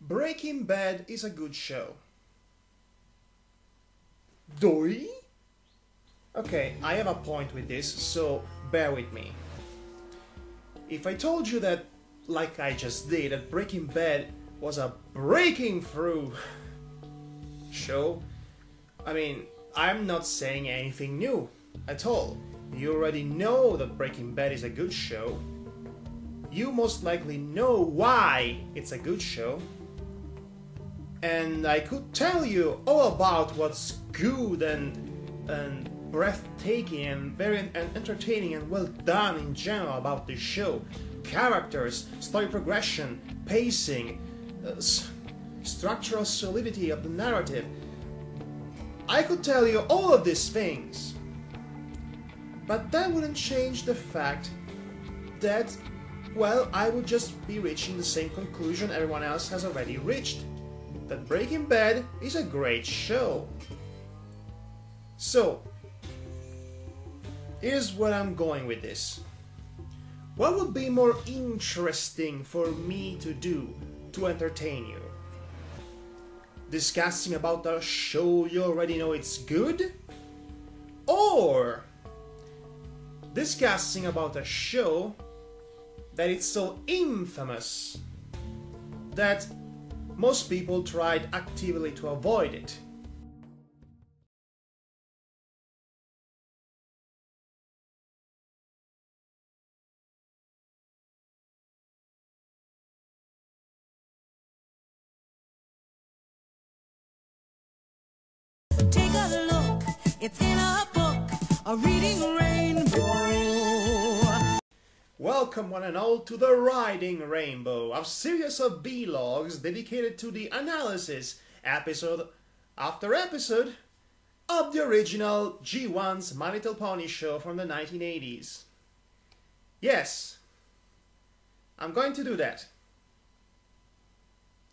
Breaking Bad is a good show. Doi? Okay, I have a point with this, so bear with me. If I told you that, like I just did, that Breaking Bad was a breaking through show, I mean, I'm not saying anything new at all. You already know that Breaking Bad is a good show. You most likely know why it's a good show. And I could tell you all about what's good and breathtaking and very entertaining and well done in general about this show. Characters, story progression, pacing, structural solidity of the narrative. I could tell you all of these things. But that wouldn't change the fact that, well, I would just be reaching the same conclusion everyone else has already reached. That Breaking Bad is a great show. So, here's where I'm going with this. What would be more interesting for me to do to entertain you? Discussing about a show you already know it's good? Or discussing about a show that it's so infamous that most people tried actively to avoid it? Take a look, it's in a book, a reading rainbow. Welcome one and all to the Riding Rainbow, a series of vlogs dedicated to the analysis, episode after episode, of the original G1's My Little Pony show from the 1980s. Yes, I'm going to do that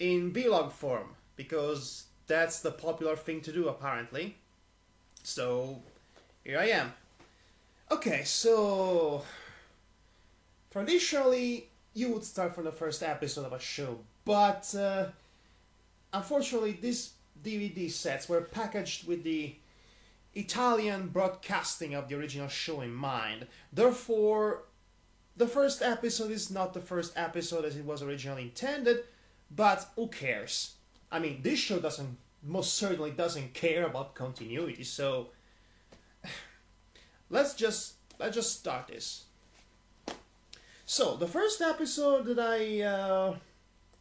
in vlog form, because that's the popular thing to do apparently. So, here I am. Okay, so traditionally, you would start from the first episode of a show, but unfortunately these DVD sets were packaged with the Italian broadcasting of the original show in mind. Therefore, the first episode is not the first episode as it was originally intended, but who cares? I mean, this show most certainly doesn't care about continuity, so let's just start this. So, the first episode that I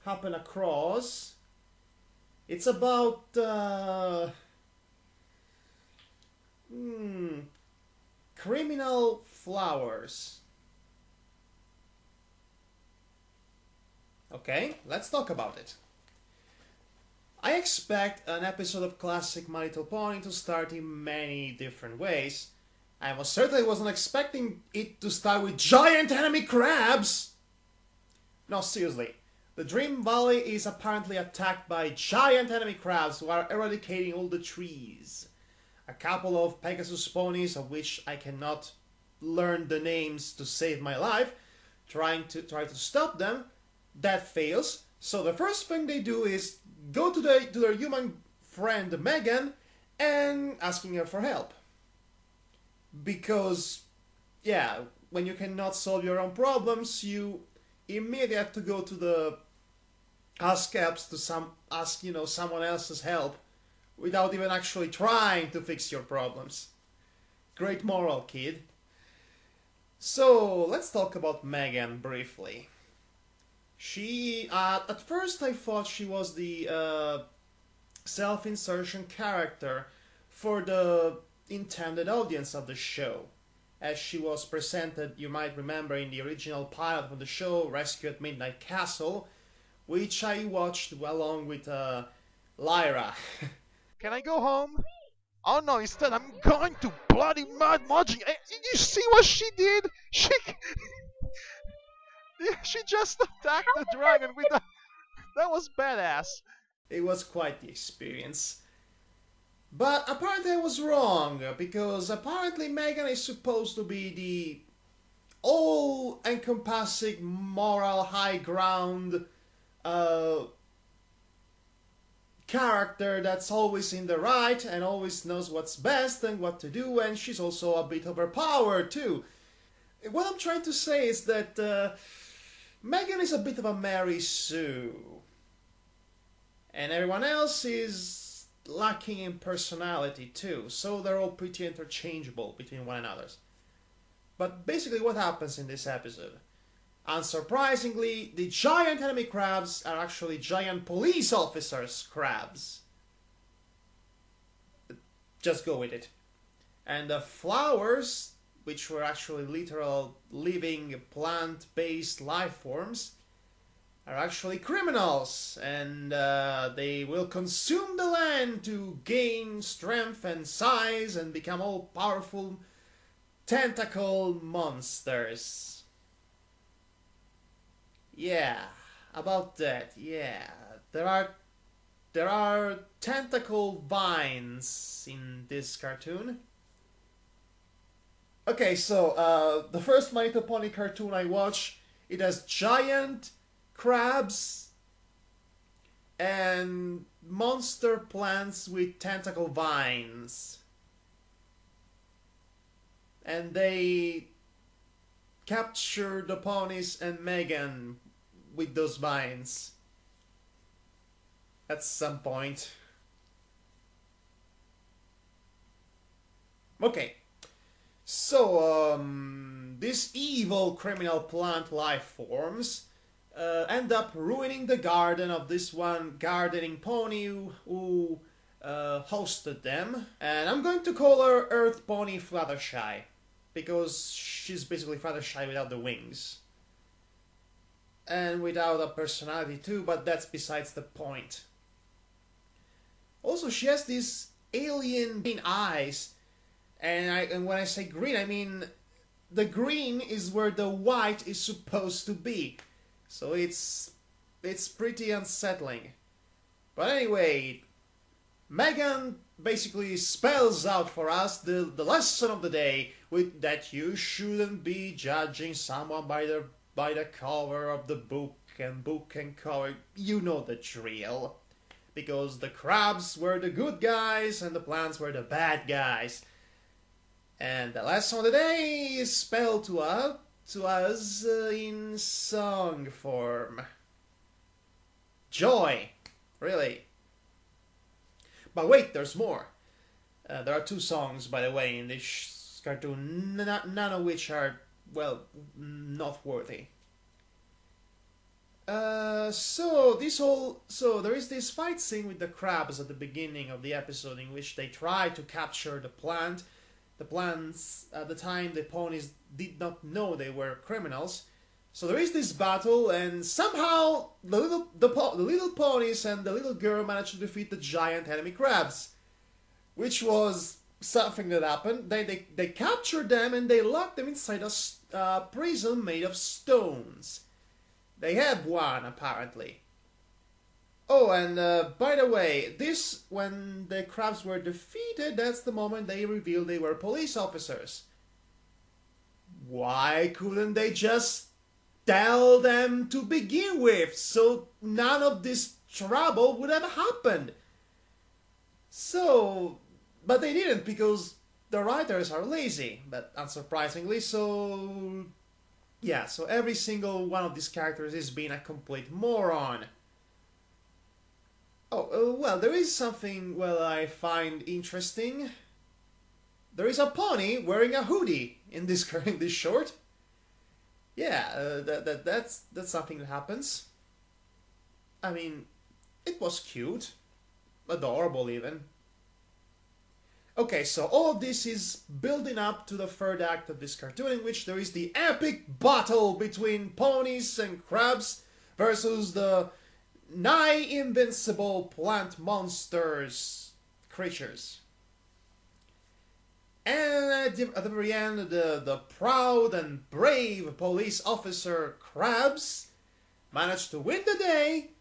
happened across, it's about criminal flowers. Okay, let's talk about it. I expect an episode of classic My Little Pony to start in many different ways. I most certainly wasn't expecting it to start with giant enemy crabs! No, seriously. The Dream Valley is apparently attacked by giant enemy crabs who are eradicating all the trees. A couple of Pegasus ponies, of which I cannot learn the names to save my life, try to stop them. That fails. So the first thing they do is go to their human friend Megan and asking her for help. Because, yeah, when you cannot solve your own problems, you immediately have to go to the ASCAPs to ask someone else's help without even actually trying to fix your problems. Great moral, kid. So let's talk about Megan briefly. She, at first I thought she was the self-insertion character for the intended audience of the show. As she was presented, you might remember, in the original pilot of the show, Rescue at Midnight Castle, which I watched along with Lyra. Can I go home? Oh no, instead I'm going to bloody mud Mudging. Did you see what she did? She just attacked the dragon with a... That was badass. It was quite the experience. But apparently I was wrong, because apparently Megan is supposed to be the all-encompassing moral high ground character that's always in the right and always knows what's best and what to do, and she's also a bit overpowered too. What I'm trying to say is that Megan is a bit of a Mary Sue, and everyone else is lacking in personality too, so they're all pretty interchangeable between one another. But basically what happens in this episode? Unsurprisingly, the giant enemy crabs are actually giant police officers crabs. Just go with it. And the flowers, which were actually literal living plant-based life forms, are actually criminals, and they will consume the land to gain strength and size and become all powerful tentacle monsters. Yeah, about that, yeah. There are tentacle vines in this cartoon. Okay, so the first My Little Pony cartoon I watched, it has giant crabs and monster plants with tentacle vines. And they capture the ponies and Megan with those vines at some point. Okay, so these evil criminal plant life forms end up ruining the garden of this one gardening pony who hosted them, and I'm going to call her Earth Pony Fluttershy, because she's basically Fluttershy without the wings. And without a personality too, but that's besides the point. Also, she has these alien green eyes, and when I say green, I mean the green is where the white is supposed to be. So it's pretty unsettling. But anyway, Megan basically spells out for us the lesson of the day, with that you shouldn't be judging someone by the cover of the book and cover. You know the drill. Because the crabs were the good guys and the plants were the bad guys. And the lesson of the day is spelled to us in song form. Joy. Really. But wait, there's more. There are two songs, by the way, in this cartoon, none of which are, well, not worthy. So there is this fight scene with the crabs at the beginning of the episode in which they try to capture the plant. The plants, at the time, the ponies did not know they were criminals. So there is this battle, and somehow the little ponies and the little girl managed to defeat the giant enemy crabs, which was something that happened. They captured them and they locked them inside a prison made of stones. They had one, apparently. Oh, and by the way, when the crabs were defeated, that's the moment they revealed they were police officers. Why couldn't they just tell them to begin with, so none of this trouble would have happened? So, but they didn't, because the writers are lazy, but unsurprisingly, so yeah, so every single one of these characters is being a complete moron. Oh, well, there is something, well, I find interesting. There is a pony wearing a hoodie in this short. Yeah, that's something that happens. I mean, it was cute. Adorable, even. Okay, so all of this is building up to the third act of this cartoon, in which there is the epic battle between ponies and crabs versus the nigh invincible plant monsters creatures. And at the very end, the proud and brave police officer crabs managed to win the day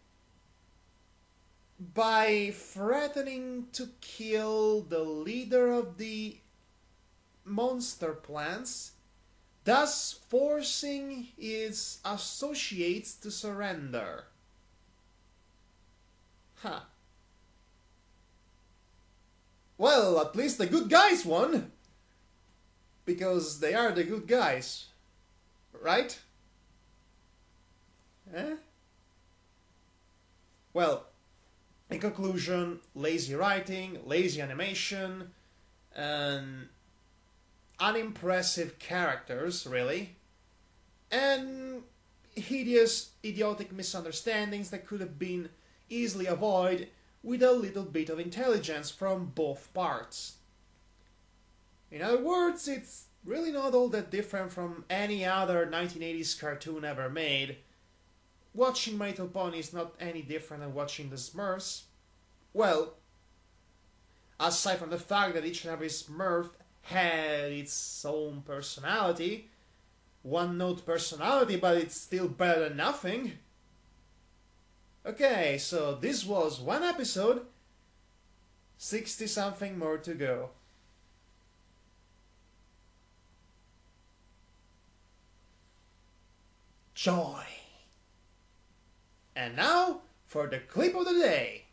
by threatening to kill the leader of the monster plants, thus forcing his associates to surrender. Huh. Well, at least the good guys won. Because they are the good guys. Right? Eh? Well, in conclusion, lazy writing, lazy animation, and unimpressive characters, really, and hideous, idiotic misunderstandings that could have been easily avoided with a little bit of intelligence from both parts. In other words, it's really not all that different from any other 1980s cartoon ever made. Watching My Little Pony is not any different than watching the Smurfs. Well, aside from the fact that each and every Smurf had its own personality, one-note personality, but it's still better than nothing. Okay, so this was one episode, 60-something more to go. Joy! And now for the clip of the day.